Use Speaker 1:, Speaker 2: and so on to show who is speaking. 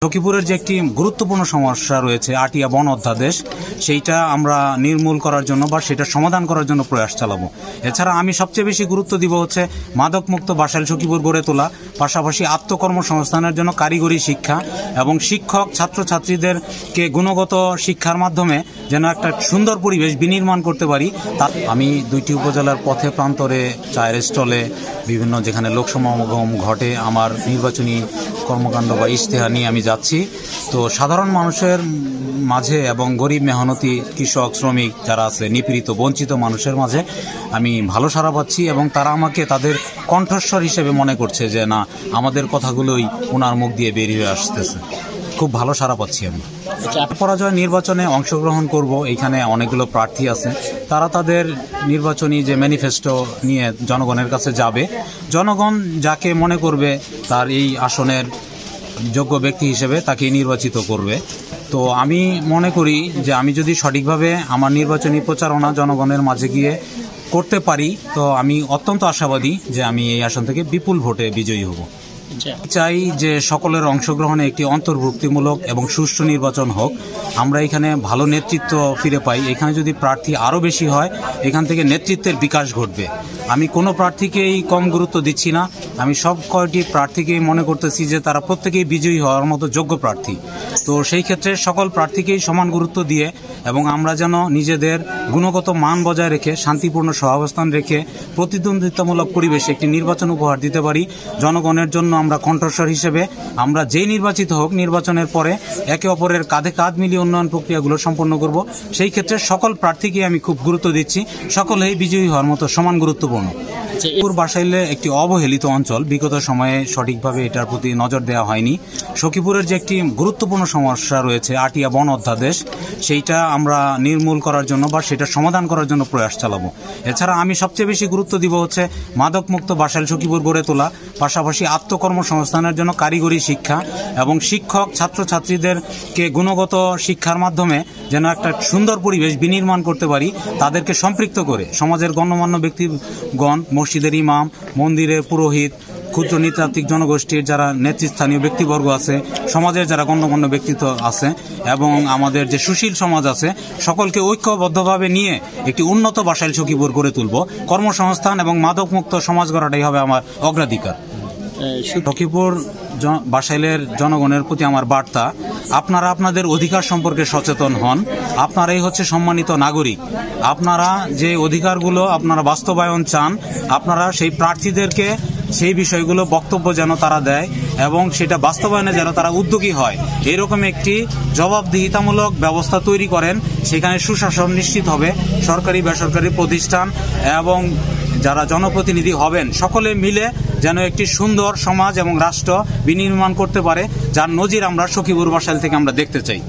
Speaker 1: সখীপুরের যে একটি গুরুত্বপূর্ণ সমস্যা রয়েছে আটিয়া বন অধ্যাদেশ, সেইটা আমরা নির্মূল করার জন্য বা সেটা সমাধান করার জন্য প্রয়াস চালাবো। এছাড়া আমি সবচেয়ে বেশি গুরুত্ব দিব হচ্ছে মাদকমুক্ত বাসাইল সখীপুর গড়ে তোলা, পাশাপাশি আত্মকর্মসংস্থানের জন্য কারিগরি শিক্ষা এবং শিক্ষক ছাত্রছাত্রীদেরকে গুণগত শিক্ষার মাধ্যমে যেন একটা সুন্দর পরিবেশ বিনির্মাণ করতে পারি। আমি 2টি উপজেলার পথে প্রান্তরে চায়ের স্টলে বিভিন্ন যেখানে লোকসমাগম ঘটে আমার নির্বাচনী কর্মকাণ্ড বা ইশতেহার নিয়ে আমি যাচ্ছি। তো সাধারণ মানুষের মাঝে এবং গরিব মেহনতি কৃষক শ্রমিক যারা আছে নিপীড়িত বঞ্চিত মানুষের মাঝে আমি ভালো সাড়া পাচ্ছি এবং তারা আমাকে তাদের কণ্ঠস্বর হিসেবে মনে করছে যে না, আমাদের কথাগুলোই ওনার মুখ দিয়ে বেরিয়ে আসতেছে। খুব ভালো সাড়া পাচ্ছি আমি। পরাজয় নির্বাচনে অংশগ্রহণ করব। এখানে অনেকগুলো প্রার্থী আছে, তারা তাদের নির্বাচনী যে ম্যানিফেস্টো নিয়ে জনগণের কাছে যাবে। জনগণ যাকে মনে করবে তার এই আসনের যোগ্য ব্যক্তি হিসেবে তাকে নির্বাচিত করবে। তো আমি মনে করি যে আমি যদি সঠিকভাবে আমার নির্বাচনী প্রচারণা জনগণের মাঝে গিয়ে করতে পারি তো আমি অত্যন্ত আশাবাদী যে আমি এই আসন থেকে বিপুল ভোটে বিজয়ী হব। চাই যে সকলের অংশগ্রহণে একটি অন্তর্ভুক্তিমূলক এবং সুষ্ঠু নির্বাচন হোক। আমরা এখানে ভালো নেতৃত্ব ফিরে পাই। এখানে যদি প্রার্থী আরও বেশি হয়, এখান থেকে নেতৃত্বের বিকাশ ঘটবে। আমি কোনো প্রার্থীকেই কম গুরুত্ব দিচ্ছি না। আমি সব কয়টি প্রার্থীকেই মনে করতেছি যে তারা প্রত্যেকেই বিজয়ী হওয়ার মতো যোগ্য প্রার্থী। তো সেই ক্ষেত্রে সকল প্রার্থীকেই সমান গুরুত্ব দিয়ে এবং আমরা যেন নিজেদের গুণগত মান বজায় রেখে শান্তিপূর্ণ সহাবস্থান রেখে প্রতিদ্বন্দ্বিতামূলক পরিবেশে একটি নির্বাচন উপহার দিতে পারি। জনগণের জন্য আমরা কণ্ঠস্বর হিসেবে আমরা যেই নির্বাচিত হোক, নির্বাচনের পরে একে অপরের কাঁধে কাঁধ মিলিয়ে উন্নয়ন প্রক্রিয়াগুলো সম্পন্ন করব। সেই ক্ষেত্রে সকল প্রার্থীকে আমি খুব গুরুত্ব দিচ্ছি। সকলেই বিজয়ী হওয়ার মতো সমান গুরুত্বপূর্ণ। বাসাইলে একটি অবহেলিত অঞ্চল, বিগত সময়ে সঠিকভাবে এটার প্রতি নজর দেওয়া হয়নি। সখীপুরের যে একটি গুরুত্বপূর্ণ সমস্যা রয়েছে আটিয়া বন অধ্যাদেশ, সেইটা আমরা নির্মূল করার জন্য বা সেটা সমাধান করার জন্য প্রয়াস চালাবো। এছাড়া আমি সবচেয়ে বেশি গুরুত্ব দিব হচ্ছে মাদকমুক্ত বাসাইল সখীপুর গড়ে তোলা, পাশাপাশি আত্মকর্মসংস্থানের জন্য কারিগরি শিক্ষা এবং শিক্ষক ছাত্রছাত্রীদেরকে গুণগত শিক্ষার মাধ্যমে যেন একটা সুন্দর পরিবেশ বিনির্মাণ করতে পারি, তাদেরকে সম্পৃক্ত করে সমাজের গণ্যমান্য ব্যক্তিগণ, মসজিদের ইমাম, মন্দিরের পুরোহিত, ক্ষুদ্র নৃতাত্ত্বিক জনগোষ্ঠীর যারা নেতৃস্থানীয় ব্যক্তিবর্গ আছে, সমাজের যারা গণ্যমান্য ব্যক্তিত্ব আছে এবং আমাদের যে সুশীল সমাজ আছে, সকলকে ঐক্যবদ্ধভাবে নিয়ে একটি উন্নত বাসাইল সখীপুর গড়ে তুলব। কর্মসংস্থান এবং মাদকমুক্ত সমাজ গড়াটাই হবে আমার অগ্রাধিকার। সখীপুর বাসাইলের জনগণের প্রতি আমার বার্তা, আপনারা আপনাদের অধিকার সম্পর্কে সচেতন হন। আপনারাই হচ্ছে সম্মানিত নাগরিক। আপনারা যে অধিকারগুলো আপনারা বাস্তবায়ন চান, আপনারা সেই প্রার্থীদেরকে সেই বিষয়গুলো বক্তব্য যেন তারা দেয় এবং সেটা বাস্তবায়নে যেন তারা উদ্যোগী হয়, এরকম একটি জবাবদিহিতামূলক ব্যবস্থা তৈরি করেন। সেখানে সুশাসন নিশ্চিত হবে। সরকারি বেসরকারি প্রতিষ্ঠান এবং যারা জনপ্রতিনিধি হবেন সকলে মিলে যেন একটি সুন্দর সমাজ এবং রাষ্ট্র বিনির্মাণ করতে পারে, যার নজির আমরা সখীপুর বাসাইল থেকে আমরা দেখতে চাই।